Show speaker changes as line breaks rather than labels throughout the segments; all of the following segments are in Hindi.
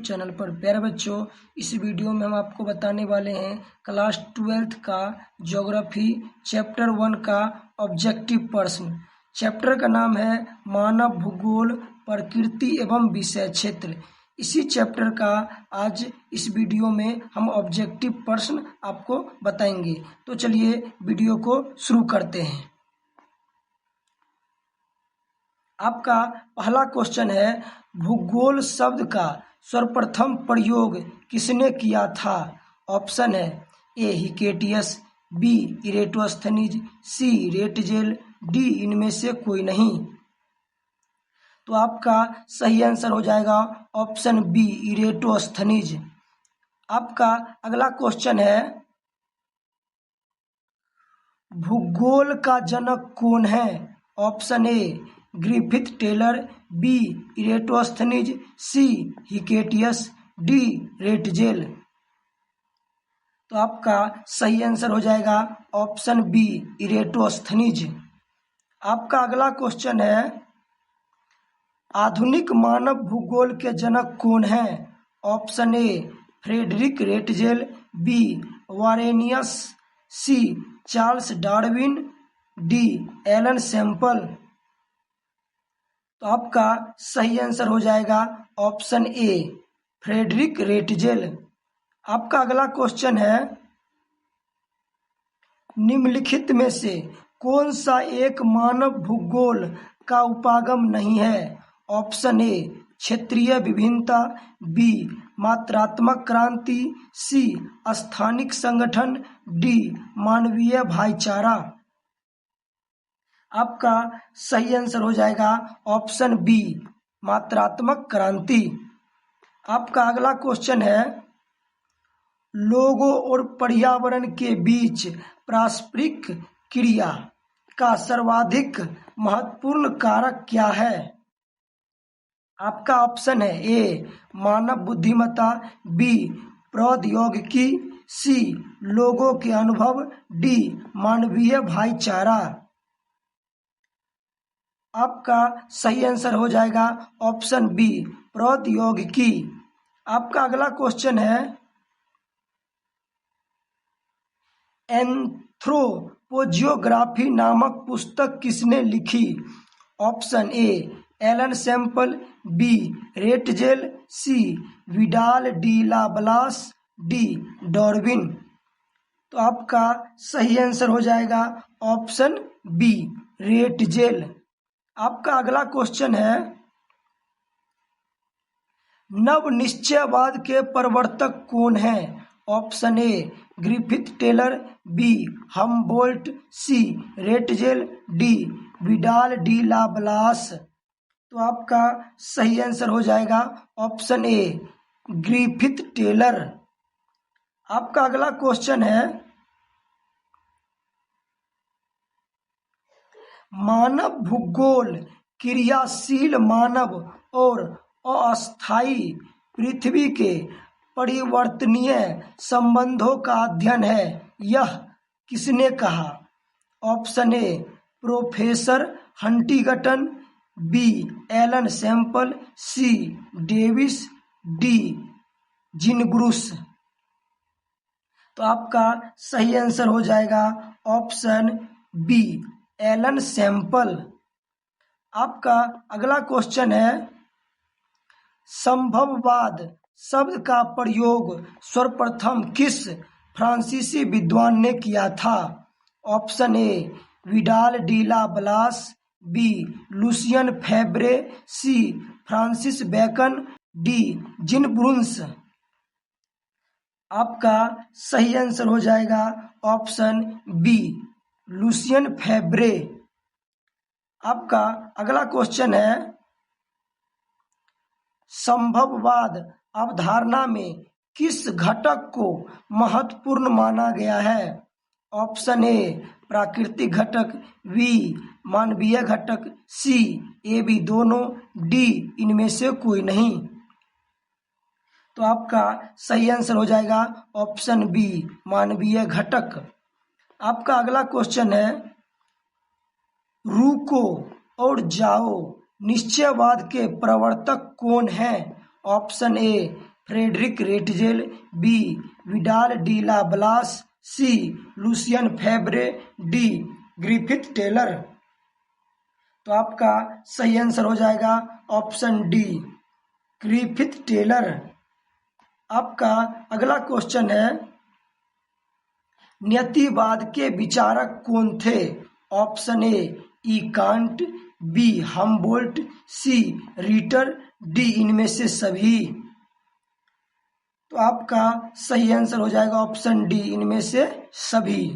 चैनल पर। प्यारे बच्चों, इस वीडियो में हम आपको बताने वाले हैं क्लास 12th का ज्योग्राफी चैप्टर 1 का ऑब्जेक्टिव प्रश्न। चैप्टर का नाम है मानव भूगोल प्रकृति एवं विषय क्षेत्र। इसी चैप्टर का आज इस वीडियो में हम ऑब्जेक्टिव प्रश्न आपको बताएंगे। तो चलिए वीडियो को शुरू करते हैं। आपका पहला क्वेश्चन है, भूगोल शब्द का सर्वप्रथम प्रयोग किसने किया था? ऑप्शन है ए Hecataeus, B Eratosthenes, C Ratzel, D इनमें से कोई नहीं। तो आपका सही आंसर हो जाएगा ऑप्शन बी इरेटोस्थनीज। आपका अगला क्वेश्चन है, भूगोल का जनक कौन है? Option A Griffith Taylor, B Eratosthenes, C Hecataeus, D Ratzel. तो आपका सही आंसर हो जाएगा ऑप्शन बी इरेटोस्थनीज। आपका अगला क्वेश्चन है, आधुनिक मानव भूगोल के जनक कौन है? Option A Friedrich Ratzel, B Varenius, C Charles Darwin, D Ellen Semple. तो आपका सही आंसर हो जाएगा ऑप्शन ए फ्रेडरिक रेटजेल। आपका अगला क्वेश्चन है, निम्नलिखित में से कौन सा एक मानव भूगोल का उपागम नहीं है? ऑप्शन ए क्षेत्रीय विभिन्नता, बी मात्रात्मक क्रांति, सी स्थानिक संगठन, डी मानवीय भाईचारा। आपका सही आंसर हो जाएगा ऑप्शन बी मात्रात्मक क्रांति। आपका अगला क्वेश्चन है, लोगों और पर्यावरण के बीच पारस्परिक क्रिया का सर्वाधिक महत्वपूर्ण कारक क्या है? आपका ऑप्शन है ए मानव बुद्धिमत्ता, बी प्रौद्योगिकी, सी लोगों के अनुभव, डी मानवीय भाईचारा। आपका सही आंसर हो जाएगा ऑप्शन बी प्रौद्योगिकी। आपका अगला क्वेश्चन है, एंथ्रोपोजियोग्राफी नामक पुस्तक किसने लिखी? Option A Ellen Semple, B Ratzel, C Vidal de la Blache, D Darwin. तो आपका सही आंसर हो जाएगा ऑप्शन बी रेटजेल। आपका अगला क्वेश्चन है, नवनिश्चयवाद के प्रवर्तक कौन है? Option A Griffith Taylor, B Humboldt, C Ratzel, D Vidal de la Blache. तो आपका सही आंसर हो जाएगा ऑप्शन ए ग्रिफिथ टेलर। आपका अगला क्वेश्चन है, मानव भूगोल क्रियाशील मानव और अस्थायी पृथ्वी के परिवर्तनीय संबंधों का अध्ययन है, यह किसने कहा? Option A professor Huntington, B Ellen Semple, C Davis, D Jean Brunhes. तो आपका सही आंसर हो जाएगा ऑप्शन बी एलन सैंपल। आपका अगला क्वेश्चन है, संभववाद शब्द का प्रयोग सर्वप्रथम किस फ्रांसीसी विद्वान ने किया था? Option A Vidal de la Blache, B Lucien Febvre, C Francis Bacon, D Jean Brunhes. आपका सही आंसर हो जाएगा ऑप्शन बी लुसियन फेब्रे। आपका अगला क्वेश्चन है, संभववाद अवधारणा में किस घटक को महत्वपूर्ण माना गया है? ऑप्शन ए प्राकृतिक घटक, बी मानवीय घटक, सी ए बी दोनों, डी इनमें से कोई नहीं। तो आपका सही आंसर हो जाएगा ऑप्शन बी मानवीय घटक। आपका अगला क्वेश्चन है, रुको और जाओ निश्चयवाद के प्रवर्तक कौन हैं? Option A Friedrich Ratzel, B Vidal de la Blache, C Lucien Febvre, D Griffith Taylor. तो आपका सही आंसर हो जाएगा ऑप्शन डी ग्रिफिथ टेलर। आपका अगला क्वेश्चन है, नियतिवाद के विचारक कौन थे? Option A E Kant, B Humboldt, C Ritter, D इनमें से सभी। तो आपका सही आंसर हो जाएगा ऑप्शन डी इनमें से सभी।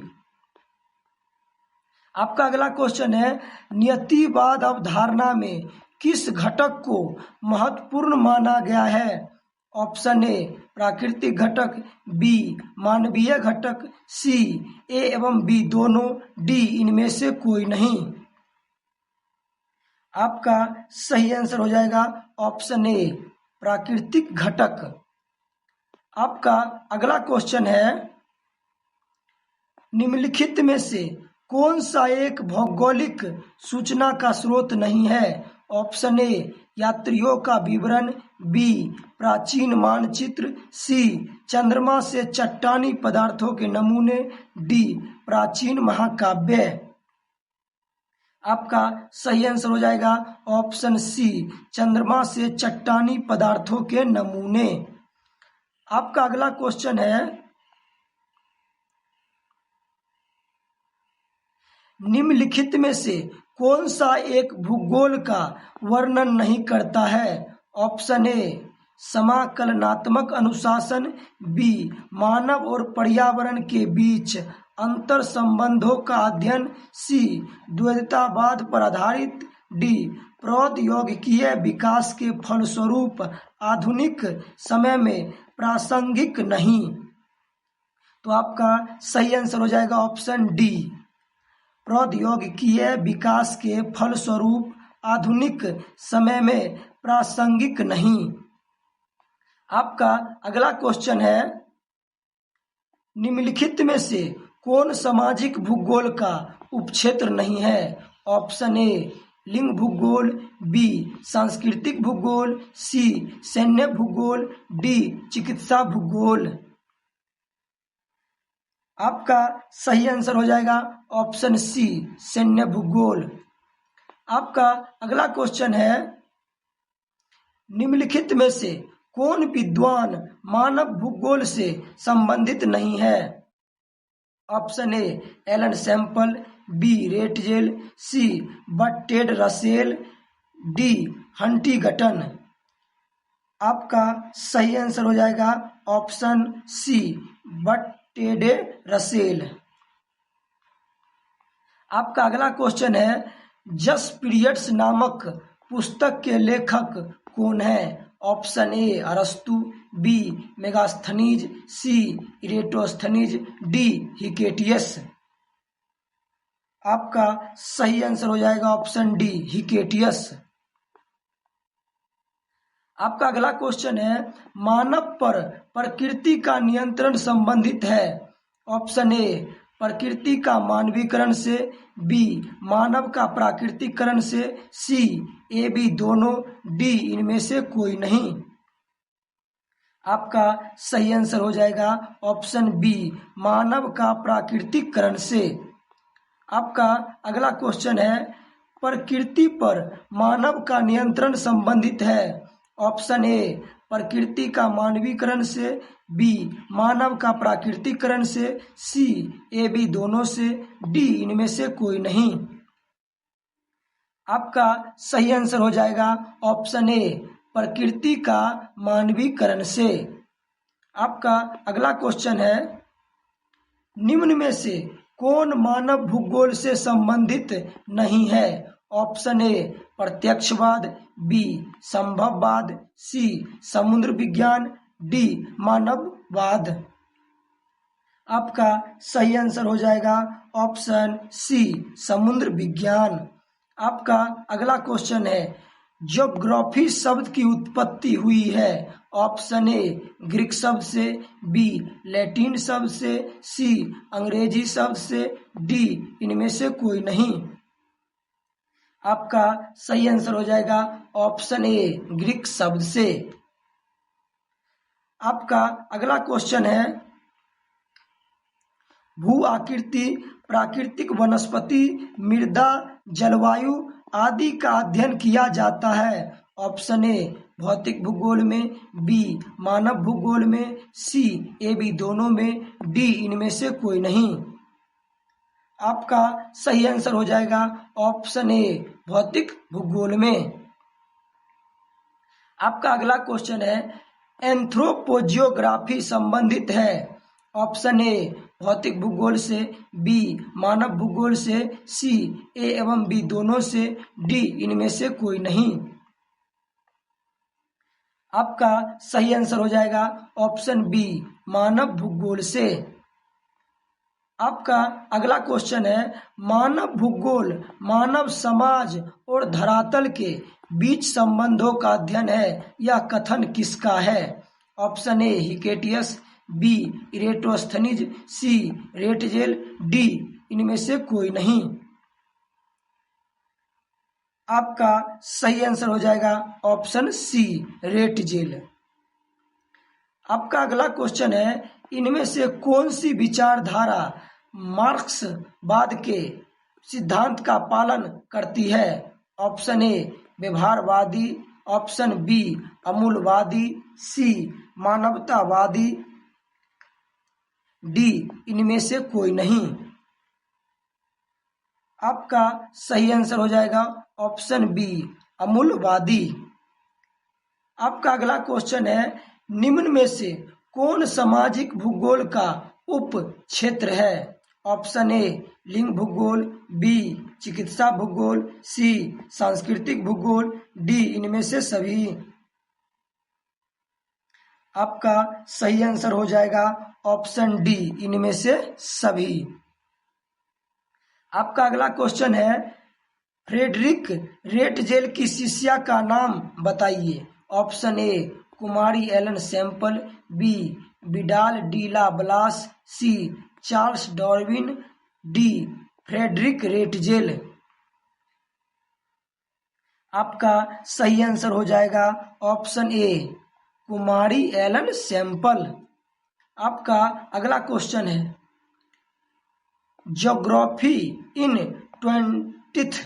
आपका अगला क्वेश्चन है, नियतिवाद अवधारणा में किस घटक को महत्वपूर्ण माना गया है? ऑप्शन ए प्राकृतिक घटक, बी मानवीय घटक, सी ए एवं बी दोनों, डी इनमें से कोई नहीं। आपका सही आंसर हो जाएगा ऑप्शन ए प्राकृतिक घटक। आपका अगला क्वेश्चन है, निम्नलिखित में से कौन सा एक भौगोलिक सूचना का स्रोत नहीं है? ऑप्शन ए यात्रियों का विवरण, बी प्राचीन मानचित्र, सी चंद्रमा से चट्टानी पदार्थों के नमूने, डी प्राचीन महाकाव्य। आपका सही आंसर हो जाएगा ऑप्शन सी चंद्रमा से चट्टानी पदार्थों के नमूने। आपका अगला क्वेश्चन है, निम्नलिखित में से कौन सा एक भूगोल का वर्णन नहीं करता है? ऑप्शन ए समाकलनात्मक अनुशासन, बी मानव और पर्यावरण के बीच अंतर संबंधों का अध्ययन, सी द्वैतवाद पर आधारित, डी प्रौद्योगिकीय विकास के फलस्वरूप आधुनिक समय में प्रासंगिक नहीं। तो आपका सही आंसर हो जाएगा ऑप्शन डी प्रौद्योगिकीय विकास के फलस्वरूप आधुनिक समय में प्रासंगिक नहीं। आपका अगला क्वेश्चन है, निम्नलिखित में से कौन सामाजिक भूगोल का उपक्षेत्र नहीं है? ऑप्शन ए लिंग भूगोल, बी सांस्कृतिक भूगोल, सी सैन्य भूगोल, डी चिकित्सा भूगोल। आपका सही आंसर हो जाएगा ऑप्शन सी सैन्य भूगोल। आपका अगला क्वेश्चन है, निम्नलिखित में से कौन विद्वान मानव भूगोल से संबंधित नहीं है? Option A Ellen Semple, B Ratzel, C Bertrand Russell, D Huntington. आपका सही आंसर हो जाएगा ऑप्शन सी बर्ट्रैंड रसेल। आपका अगला क्वेश्चन है, जस पीरियड्स नामक पुस्तक के लेखक कौन है? ऑप्शन ए अरस्तु, बी मेगास्थनीज, सी इरेटोस्थनीज, डी हिकेटियस। आपका सही आंसर हो जाएगा ऑप्शन डी हिकेटियस। आपका अगला क्वेश्चन है, मानव पर प्रकृति का नियंत्रण संबंधित है? ऑप्शन ए प्रकृति का मानवीकरण से, बी मानव का प्राकृतिकरण से, सी ए बी दोनों, डी इनमें से कोई नहीं। आपका सही आंसर हो जाएगा ऑप्शन बी मानव का प्राकृतिकरण से। आपका अगला क्वेश्चन है, प्रकृति पर मानव का नियंत्रण संबंधित है? ऑप्शन ए प्रकृति का मानवीकरण से, बी मानव का प्राकृतिकरण से, सी ए बी दोनों से, डी इनमें से कोई नहीं। आपका सही आंसर हो जाएगा ऑप्शन ए प्रकृति का मानवीकरण से। आपका अगला क्वेश्चन है, निम्न में से कौन मानव भूगोल से संबंधित नहीं है? ऑप्शन ए प्रत्यक्षवाद, बी संभववाद, सी समुद्र विज्ञान, डी मानववाद। आपका सही आंसर हो जाएगा ऑप्शन सी समुद्र विज्ञान। आपका अगला क्वेश्चन है, ज्योग्राफी शब्द की उत्पत्ति हुई है? ऑप्शन ए ग्रीक शब्द से, बी लैटिन शब्द से, सी अंग्रेजी शब्द से, डी इनमें से कोई नहीं। आपका सही आंसर हो जाएगा ऑप्शन ए ग्रीक शब्द से। आपका अगला क्वेश्चन है, भू आकृति, प्राकृतिक वनस्पति, मृदा, जलवायु आदि का अध्ययन किया जाता है। ऑप्शन ए भौतिक भूगोल में, बी मानव भूगोल में, सी ए बी दोनों में, डी इनमें से कोई नहीं। आपका सही आंसर हो जाएगा ऑप्शन ए भौतिक भूगोल में। आपका अगला क्वेश्चन है, एंथ्रोपोजियोग्राफी संबंधित है। ऑप्शन ए भौतिक भूगोल से, बी मानव भूगोल से, सी ए एवं बी दोनों से, डी इनमें से कोई नहीं। आपका सही आंसर हो जाएगा ऑप्शन बी मानव भूगोल से। आपका अगला क्वेश्चन है, मानव भूगोल मानव समाज और धरातल के बीच संबंधों का अध्ययन है। यह कथन किसका है? Option A Hecataeus, B Eratosthenes, C Ratzel, D इनमें से कोई नहीं। आपका सही आंसर हो जाएगा ऑप्शन सी रेटजेल। आपका अगला क्वेश्चन है, इनमें से कौन सी विचारधारा मार्क्सवाद के सिद्धांत का पालन करती है? ऑप्शन ए व्यवहारवादी, ऑप्शन बी अमूलवादी, सी मानवतावादी, डी इनमें से कोई नहीं। आपका सही आंसर हो जाएगा ऑप्शन बी अमूलवादी। आपका अगला क्वेश्चन है, निम्न में से कौन सामाजिक भूगोल का उप क्षेत्र है? ऑप्शन ए लिंग भूगोल, बी चिकित्सा भूगोल, सी सांस्कृतिक भूगोल, डी इनमें से सभी। आपका सही आंसर हो जाएगा ऑप्शन डी इनमें से सभी। आपका अगला क्वेश्चन है, फ्रेडरिक रेटजेल की शिष्या का नाम बताइए। ऑप्शन ए कुमारी Ellen Semple, B Vidal de la Blache, C Charles Darwin, D Friedrich Ratzel. आपका सही आंसर हो जाएगा ऑप्शन ए कुमारी एलन सैंपल। आपका अगला क्वेश्चन है, ज्योग्राफी इन 20th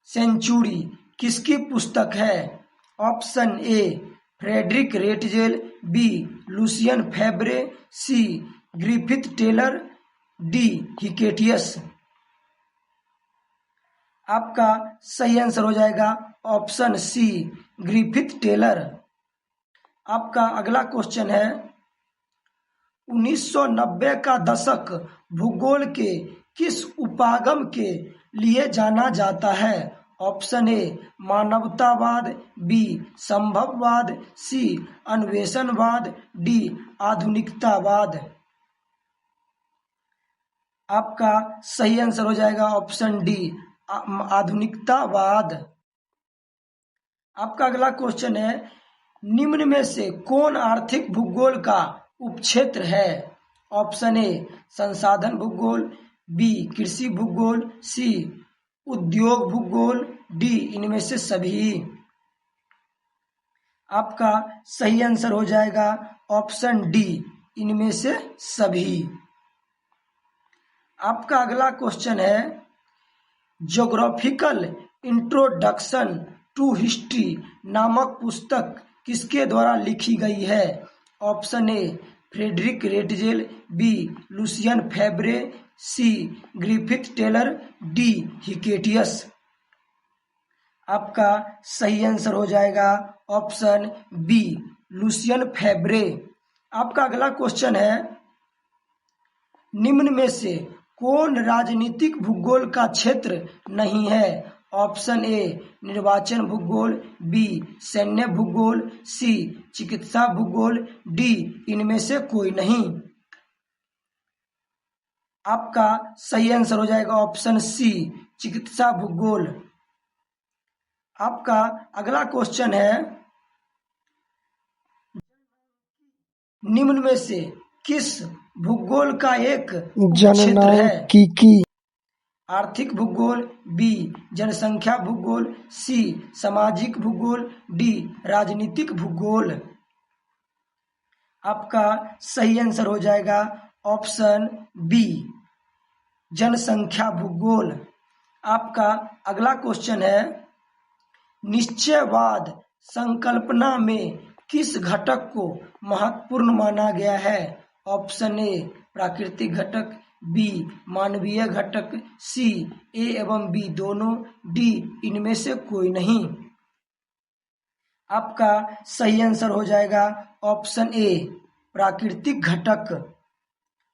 सेंचुरी किसकी पुस्तक है? Option A Friedrich Ratzel, B Lucien Febvre, C Griffith Taylor, D Hecataeus. आपका सही आंसर हो जाएगा ऑप्शन सी ग्रिफिथ टेलर। आपका अगला क्वेश्चन है, 1990 का दशक भूगोल के किस उपागम के लिए जाना जाता है? ऑप्शन ए मानवतावाद, बी संभववाद, सी अन्वेषणवाद, डी आधुनिकतावाद। आपका सही आंसर हो जाएगा ऑप्शन डी आधुनिकतावाद। आपका अगला क्वेश्चन है, निम्न में से कौन आर्थिक भूगोल का उपक्षेत्र है? ऑप्शन ए संसाधन भूगोल, बी कृषि भूगोल, सी उद्योग भूगोल, डी इनमें से सभी। आपका सही आंसर हो जाएगा ऑप्शन डी इनमें से सभी। आपका अगला क्वेश्चन है, ज्योग्राफिकल इंट्रोडक्शन टू हिस्ट्री नामक पुस्तक किसके द्वारा लिखी गई है? Option A Friedrich Ratzel, B Lucien Febvre, C Griffith Taylor, D Hecataeus. आपका सही आंसर हो जाएगा ऑप्शन बी लुसियन फेब्रे। आपका अगला क्वेश्चन है, निम्न में से कौन राजनीतिक भूगोल का क्षेत्र नहीं है? ऑप्शन ए निर्वाचन भूगोल, बी सैन्य भूगोल, सी चिकित्सा भूगोल, डी इनमें से कोई नहीं। आपका सही आंसर हो जाएगा ऑप्शन सी चिकित्सा भूगोल। आपका अगला क्वेश्चन है, निम्न में से किस भूगोल का एक क्षेत्र है? आर्थिक भूगोल, बी जनसंख्या भूगोल, सी सामाजिक भूगोल, डी राजनीतिक भूगोल। आपका सही आंसर हो जाएगा ऑप्शन बी, जनसंख्या भूगोल। आपका अगला क्वेश्चन है, निश्चयवाद संकल्पना में किस घटक को महत्वपूर्ण माना गया है? ऑप्शन ए प्राकृतिक घटक, बी मानवीय घटक, सी ए एवं बी दोनों, डी इनमें से कोई नहीं। आपका सही आंसर हो जाएगा ऑप्शन ए प्राकृतिक घटक।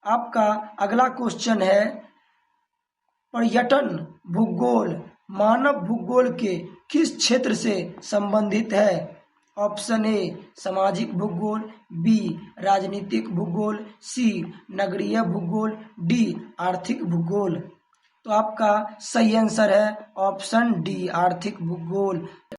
आपका अगला क्वेश्चन है, पर्यटन भूगोल मानव भूगोल के किस क्षेत्र से संबंधित है? ऑप्शन ए सामाजिक भूगोल, बी राजनीतिक भूगोल, सी नगरीय भूगोल, डी आर्थिक भूगोल। तो आपका सही आंसर है ऑप्शन डी आर्थिक भूगोल।